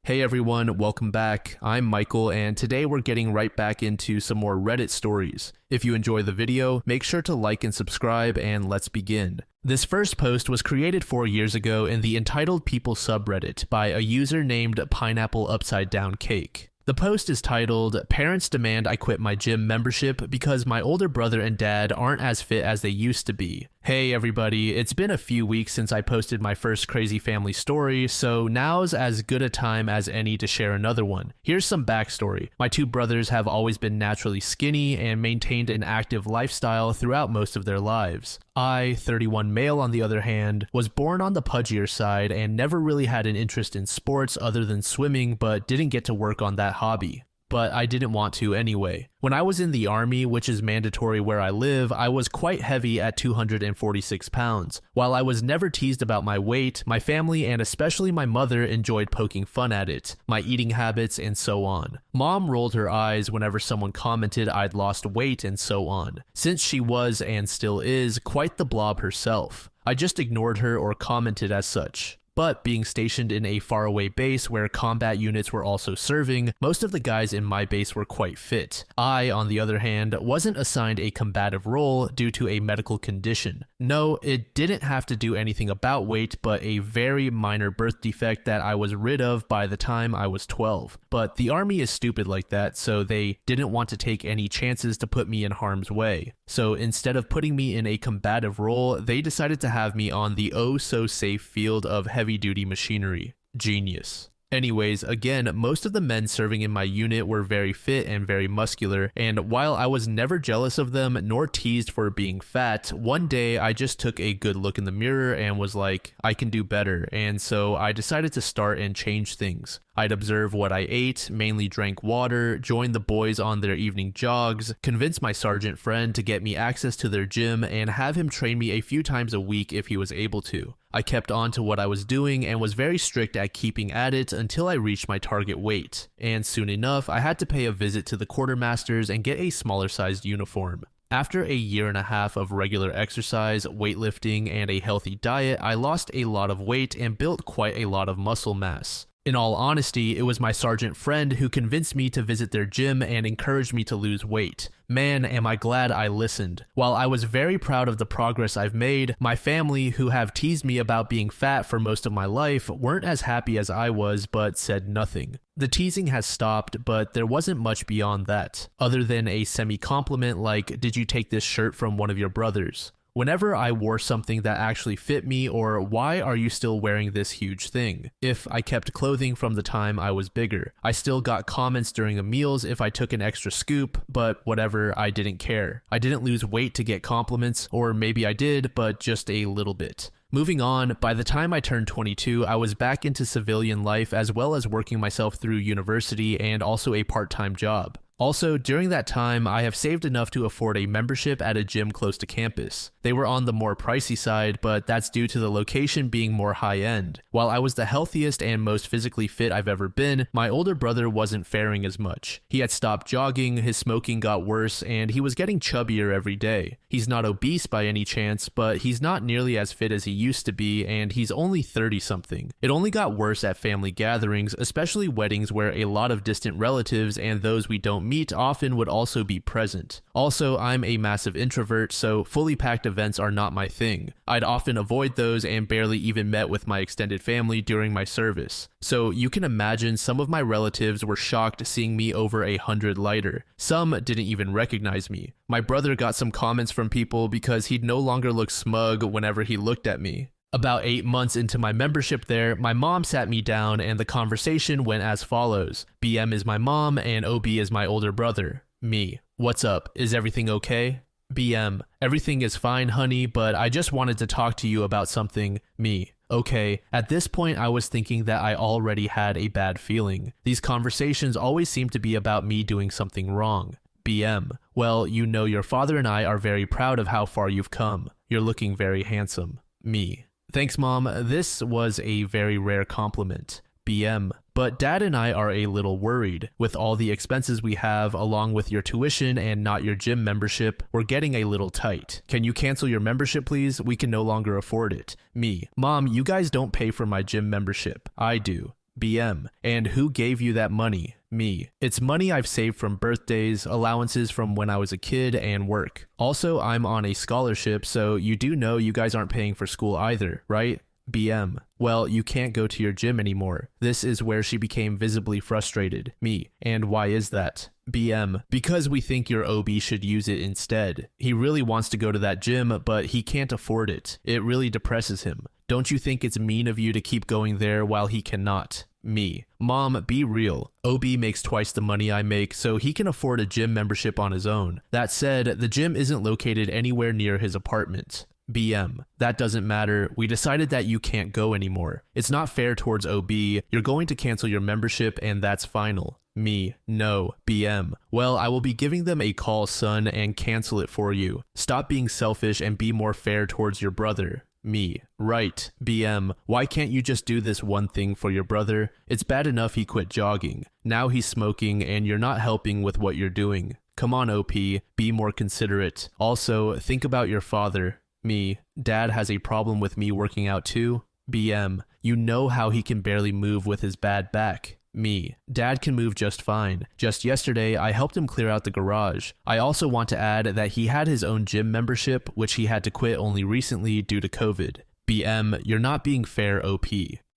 Hey everyone, welcome back. I'm Michael, and today we're getting right back into some more Reddit stories. If you enjoy the video, make sure to like and subscribe, and let's begin. This first post was created 4 years ago in the Entitled People subreddit by a user named Pineapple Upside Down Cake. The post is titled, "Parents demand I quit my gym membership because my older brother and dad aren't as fit as they used to be." Hey everybody, it's been a few weeks since I posted my first crazy family story, so now's as good a time as any to share another one. Here's some backstory. My two brothers have always been naturally skinny and maintained an active lifestyle throughout most of their lives. I, 31 male on the other hand, was born on the pudgier side and never really had an interest in sports other than swimming, but didn't get to work on that hobby. But I didn't want to anyway. When I was in the army, which is mandatory where I live, I was quite heavy at 246 pounds. While I was never teased about my weight, my family and especially my mother enjoyed poking fun at it, my eating habits, and so on. Mom rolled her eyes whenever someone commented I'd lost weight and so on, since she was, and still is, quite the blob herself. I just ignored her or commented as such. But being stationed in a faraway base where combat units were also serving, most of the guys in my base were quite fit. I, on the other hand, wasn't assigned a combative role due to a medical condition. No, it didn't have to do anything about weight, but a very minor birth defect that I was rid of by the time I was 12. But the army is stupid like that, so they didn't want to take any chances to put me in harm's way. So instead of putting me in a combative role, they decided to have me on the oh-so-safe field of heavy-duty machinery. Genius. Anyways, again, most of the men serving in my unit were very fit and very muscular, and while I was never jealous of them nor teased for being fat, one day I just took a good look in the mirror and was like, I can do better, and so I decided to start and change things. I'd observe what I ate, mainly drank water, joined the boys on their evening jogs, convince my sergeant friend to get me access to their gym, and have him train me a few times a week if he was able to. I kept on to what I was doing and was very strict at keeping at it until I reached my target weight, and soon enough I had to pay a visit to the quartermasters and get a smaller sized uniform. After a year and a half of regular exercise, weightlifting, and a healthy diet, I lost a lot of weight and built quite a lot of muscle mass. In all honesty, it was my sergeant friend who convinced me to visit their gym and encouraged me to lose weight. Man, am I glad I listened. While I was very proud of the progress I've made, my family, who have teased me about being fat for most of my life, weren't as happy as I was, but said nothing. The teasing has stopped, but there wasn't much beyond that, other than a semi-compliment like, "Did you take this shirt from one of your brothers?" Whenever I wore something that actually fit me, or "Why are you still wearing this huge thing?" If I kept clothing from the time I was bigger. I still got comments during the meals if I took an extra scoop, but whatever, I didn't care. I didn't lose weight to get compliments, or maybe I did, but just a little bit. Moving on, by the time I turned 22, I was back into civilian life as well as working myself through university and also a part-time job. Also, during that time, I have saved enough to afford a membership at a gym close to campus. They were on the more pricey side, but that's due to the location being more high-end. While I was the healthiest and most physically fit I've ever been, my older brother wasn't faring as much. He had stopped jogging, his smoking got worse, and he was getting chubbier every day. He's not obese by any chance, but he's not nearly as fit as he used to be, and he's only 30-something. It only got worse at family gatherings, especially weddings where a lot of distant relatives and those we don't meet often would also be present. Also, I'm a massive introvert, so fully packed events are not my thing. I'd often avoid those and barely even met with my extended family during my service. So you can imagine some of my relatives were shocked seeing me over 100 lighter. Some didn't even recognize me. My brother got some comments from people because he'd no longer look smug whenever he looked at me. About 8 months into my membership there, my mom sat me down and the conversation went as follows. BM is my mom and OB is my older brother. Me. What's up? Is everything okay? BM. Everything is fine, honey, but I just wanted to talk to you about something. Me. Okay. At this point, I was thinking that I already had a bad feeling. These conversations always seem to be about me doing something wrong. BM. Well, you know your father and I are very proud of how far you've come. You're looking very handsome. Me. Thanks, Mom. This was a very rare compliment. BM. But Dad and I are a little worried. With all the expenses we have, along with your tuition and not your gym membership, we're getting a little tight. Can you cancel your membership, please? We can no longer afford it. Me. Mom, you guys don't pay for my gym membership. I do. BM. And who gave you that money? Me. It's money I've saved from birthdays, allowances from when I was a kid, and work. Also, I'm on a scholarship, so you do know you guys aren't paying for school either, right? BM. Well, you can't go to your gym anymore. This is where she became visibly frustrated. Me. And why is that? BM. Because we think your OB should use it instead. He really wants to go to that gym, but he can't afford it. It really depresses him. Don't you think it's mean of you to keep going there while he cannot? Me. Mom, be real. OB makes twice the money I make, so he can afford a gym membership on his own. That said, the gym isn't located anywhere near his apartment. BM. That doesn't matter. We decided that you can't go anymore. It's not fair towards OB. You're going to cancel your membership and that's final. Me. No. BM. Well, I will be giving them a call, son, and cancel it for you. Stop being selfish and be more fair towards your brother. Me. Right. BM. Why can't you just do this one thing for your brother? It's bad enough he quit jogging. Now he's smoking and you're not helping with what you're doing. Come on, OP. Be more considerate. Also, think about your father. Me. Dad has a problem with me working out too? BM. You know how he can barely move with his bad back. Me. Dad can move just fine. Just yesterday, I helped him clear out the garage. I also want to add that he had his own gym membership, which he had to quit only recently due to COVID. BM. You're not being fair, OP.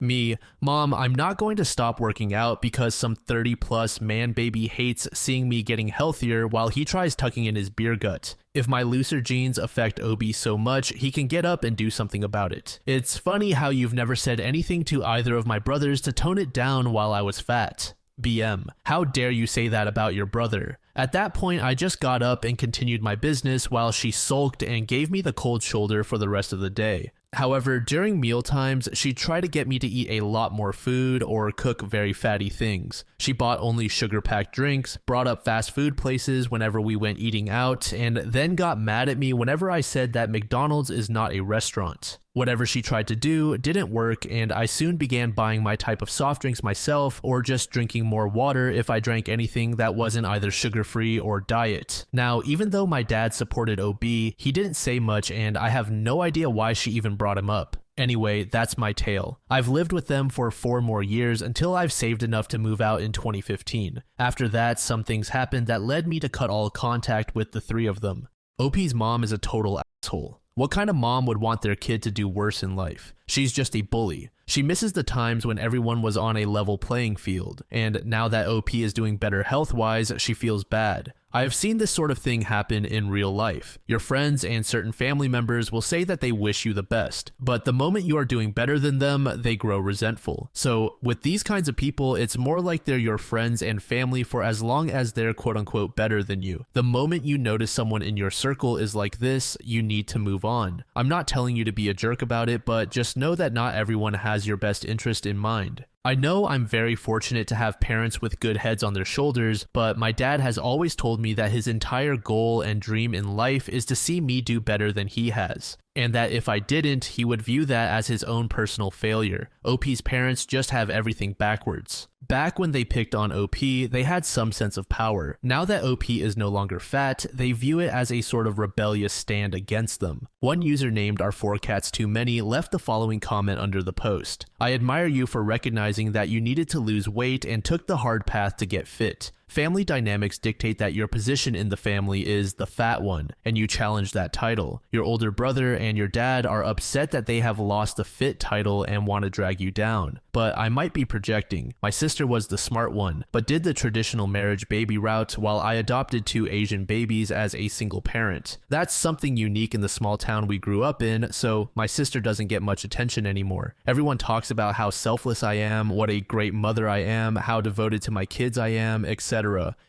Me. Mom, I'm not going to stop working out because some 30-plus man baby hates seeing me getting healthier while he tries tucking in his beer gut. If my looser genes affect OB so much, he can get up and do something about it. It's funny how you've never said anything to either of my brothers to tone it down while I was fat. BM. How dare you say that about your brother? At that point, I just got up and continued my business while she sulked and gave me the cold shoulder for the rest of the day. However, during meal times, she tried to get me to eat a lot more food or cook very fatty things. She bought only sugar-packed drinks, brought up fast food places whenever we went eating out, and then got mad at me whenever I said that McDonald's is not a restaurant. Whatever she tried to do didn't work, and I soon began buying my type of soft drinks myself or just drinking more water if I drank anything that wasn't either sugar-free or diet. Now, even though my dad supported OB, he didn't say much and I have no idea why she even brought him up. Anyway, that's my tale. I've lived with them for 4 more years until I've saved enough to move out in 2015. After that, some things happened that led me to cut all contact with the 3 of them. OP's mom is a total asshole. What kind of mom would want their kid to do worse in life? She's just a bully. She misses the times when everyone was on a level playing field, and now that OP is doing better health-wise, she feels bad. I have seen this sort of thing happen in real life. Your friends and certain family members will say that they wish you the best, but the moment you are doing better than them, they grow resentful. So with these kinds of people, it's more like they're your friends and family for as long as they're quote-unquote better than you. The moment you notice someone in your circle is like this, you need to move on. I'm not telling you to be a jerk about it, but just know that not everyone has your best interest in mind. I know I'm very fortunate to have parents with good heads on their shoulders, but my dad has always told me that his entire goal and dream in life is to see me do better than he has, and that if I didn't, he would view that as his own personal failure. OP's parents just have everything backwards. Back when they picked on OP, they had some sense of power. Now that OP is no longer fat, they view it as a sort of rebellious stand against them. One user named Our4Cats2Many left the following comment under the post. I admire you for recognizing that you needed to lose weight and took the hard path to get fit. Family dynamics dictate that your position in the family is the fat one, and you challenge that title. Your older brother and your dad are upset that they have lost the fit title and want to drag you down. But I might be projecting. My sister was the smart one, but did the traditional marriage baby route while I adopted 2 Asian babies as a single parent. That's something unique in the small town we grew up in, so my sister doesn't get much attention anymore. Everyone talks about how selfless I am, what a great mother I am, how devoted to my kids I am, etc.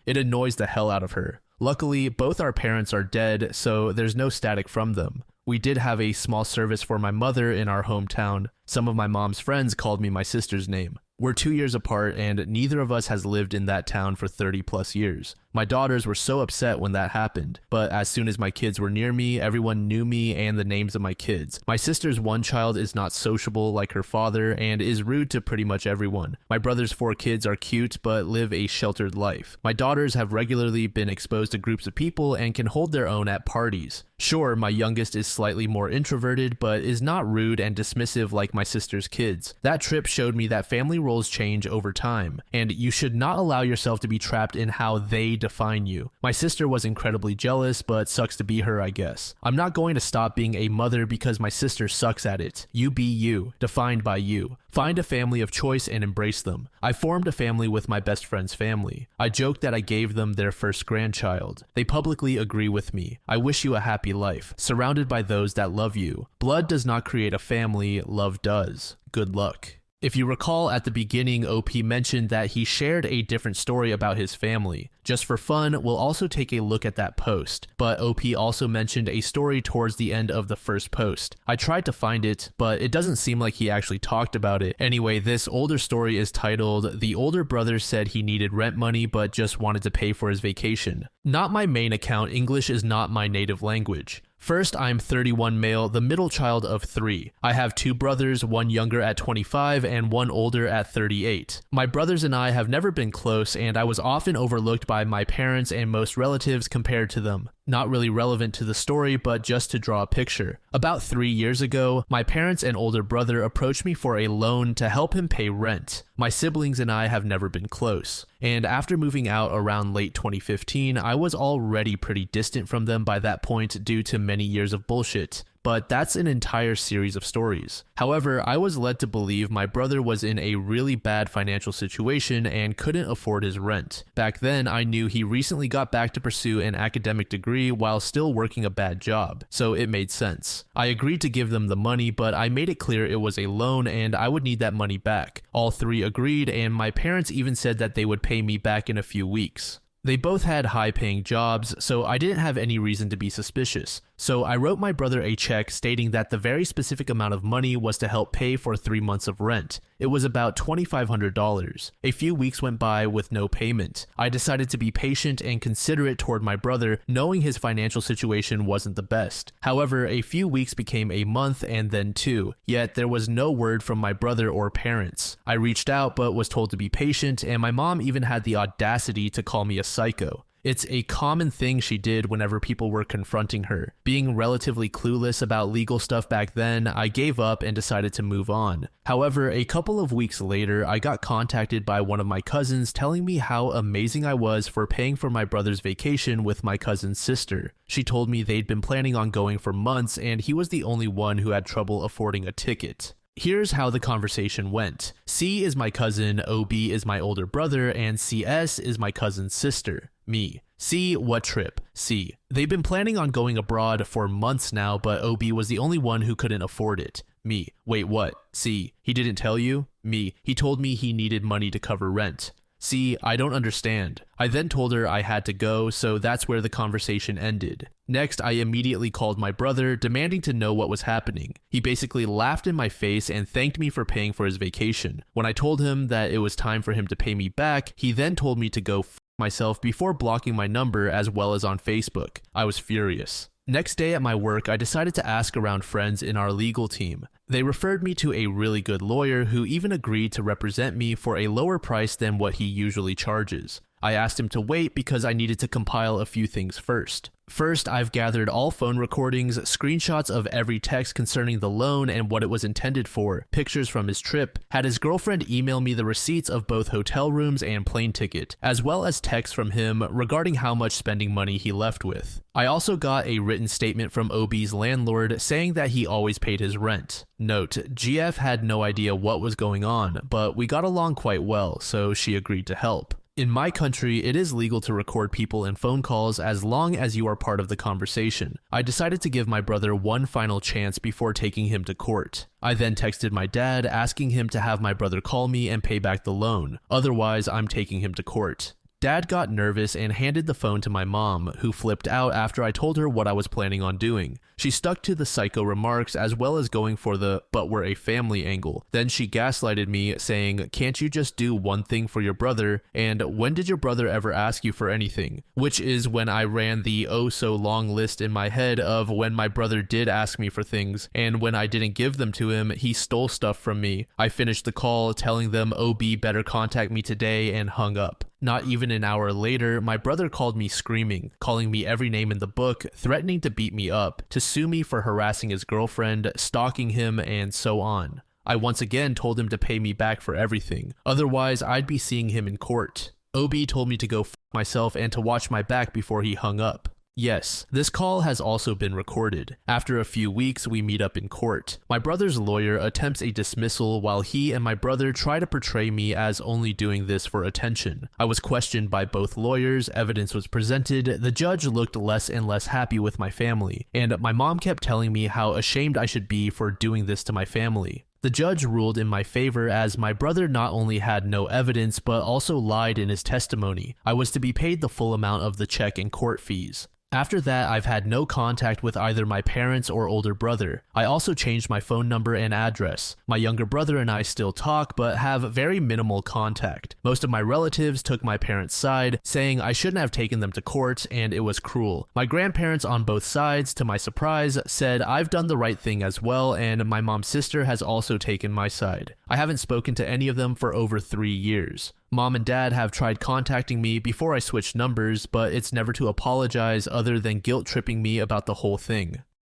It annoys the hell out of her. Luckily, both our parents are dead, so there's no static from them. We did have a small service for my mother in our hometown. Some of my mom's friends called me my sister's name. We're 2 years apart and neither of us has lived in that town for 30+ years. My daughters were so upset when that happened, but as soon as my kids were near me, everyone knew me and the names of my kids. My sister's one child is not sociable like her father and is rude to pretty much everyone. My brother's 4 kids are cute but live a sheltered life. My daughters have regularly been exposed to groups of people and can hold their own at parties. Sure, my youngest is slightly more introverted but is not rude and dismissive like my sister's kids. That trip showed me that family roles change over time, and you should not allow yourself to be trapped in how they define you. My sister was incredibly jealous, but sucks to be her, I guess. I'm not going to stop being a mother because my sister sucks at it. You be you, defined by you. Find a family of choice and embrace them. I formed a family with my best friend's family. I joked that I gave them their first grandchild. They publicly agree with me. I wish you a happy life, surrounded by those that love you. Blood does not create a family, love does. Good luck. If you recall, at the beginning, OP mentioned that he shared a different story about his family. Just for fun, we'll also take a look at that post, but OP also mentioned a story towards the end of the first post. I tried to find it, but it doesn't seem like he actually talked about it. Anyway, this older story is titled, "The Older Brother Said He Needed Rent Money but Just Wanted to Pay for His Vacation." Not my main account, English is not my native language. First, I'm 31 male, the middle child of 3. I have 2 brothers, one younger at 25 and one older at 38. My brothers and I have never been close, and I was often overlooked by my parents and most relatives compared to them. Not really relevant to the story, but just to draw a picture. About 3 years ago, my parents and older brother approached me for a loan to help him pay rent. My siblings and I have never been close, and after moving out around late 2015, I was already pretty distant from them by that point due to many years of bullshit. But that's an entire series of stories. However, I was led to believe my brother was in a really bad financial situation and couldn't afford his rent. Back then, I knew he recently got back to pursue an academic degree while still working a bad job, so it made sense. I agreed to give them the money, but I made it clear it was a loan and I would need that money back. All 3 agreed, and my parents even said that they would pay me back in a few weeks. They both had high-paying jobs, so I didn't have any reason to be suspicious. So I wrote my brother a check stating that the very specific amount of money was to help pay for 3 months of rent. It was about $2,500. A few weeks went by with no payment. I decided to be patient and considerate toward my brother, knowing his financial situation wasn't the best. However, a few weeks became a month and then 2, yet there was no word from my brother or parents. I reached out but was told to be patient, and my mom even had the audacity to call me a psycho. It's a common thing she did whenever people were confronting her. Being relatively clueless about legal stuff back then, I gave up and decided to move on. However, a couple of weeks later, I got contacted by one of my cousins telling me how amazing I was for paying for my brother's vacation with my cousin's sister. She told me they'd been planning on going for months and he was the only one who had trouble affording a ticket. Here's how the conversation went. C is my cousin, OB is my older brother, and CS is my cousin's sister. Me. C, what trip? C. They've been planning on going abroad for months now, but OB was the only one who couldn't afford it. Me. Wait, what? C. He didn't tell you? Me. He told me he needed money to cover rent. C. I don't understand. I then told her I had to go, so that's where the conversation ended. Next, I immediately called my brother, demanding to know what was happening. He basically laughed in my face and thanked me for paying for his vacation. When I told him that it was time for him to pay me back, he then told me to go f myself before blocking my number as well as on Facebook. I was furious. Next day at my work, I decided to ask around friends in our legal team. They referred me to a really good lawyer who even agreed to represent me for a lower price than what he usually charges. I asked him to wait because I needed to compile a few things first. First, I've gathered all phone recordings, screenshots of every text concerning the loan and what it was intended for, pictures from his trip, had his girlfriend email me the receipts of both hotel rooms and plane ticket, as well as texts from him regarding how much spending money he left with. I also got a written statement from OB's landlord saying that he always paid his rent. Note, GF had no idea what was going on, but we got along quite well, so she agreed to help. In my country, it is legal to record people in phone calls as long as you are part of the conversation. I decided to give my brother one final chance before taking him to court. I then texted my dad asking him to have my brother call me and pay back the loan. Otherwise, I'm taking him to court. Dad got nervous and handed the phone to my mom, who flipped out after I told her what I was planning on doing. She stuck to the psycho remarks as well as going for the "but we're a family" angle. Then she gaslighted me, saying, "Can't you just do one thing for your brother? And when did your brother ever ask you for anything?" Which is when I ran the oh so long list in my head of when my brother did ask me for things, and when I didn't give them to him, he stole stuff from me. I finished the call telling them OB better contact me today and hung up. Not even an hour later, my brother called me screaming, calling me every name in the book, threatening to beat me up, to sue me for harassing his girlfriend, stalking him, and so on. I once again told him to pay me back for everything, otherwise I'd be seeing him in court. OB told me to go f myself and to watch my back before he hung up. Yes, this call has also been recorded. After a few weeks, we meet up in court. My brother's lawyer attempts a dismissal while he and my brother try to portray me as only doing this for attention. I was questioned by both lawyers, evidence was presented, the judge looked less and less happy with my family, and my mom kept telling me how ashamed I should be for doing this to my family. The judge ruled in my favor as my brother not only had no evidence but also lied in his testimony. I was to be paid the full amount of the check and court fees. After that, I've had no contact with either my parents or older brother. I also changed my phone number and address. My younger brother and I still talk, but have very minimal contact. Most of my relatives took my parents' side, saying I shouldn't have taken them to court and it was cruel. My grandparents on both sides, to my surprise, said I've done the right thing as well, and my mom's sister has also taken my side. I haven't spoken to any of them for over 3 years. Mom and Dad have tried contacting me before I switched numbers, but it's never to apologize other than guilt-tripping me about the whole thing.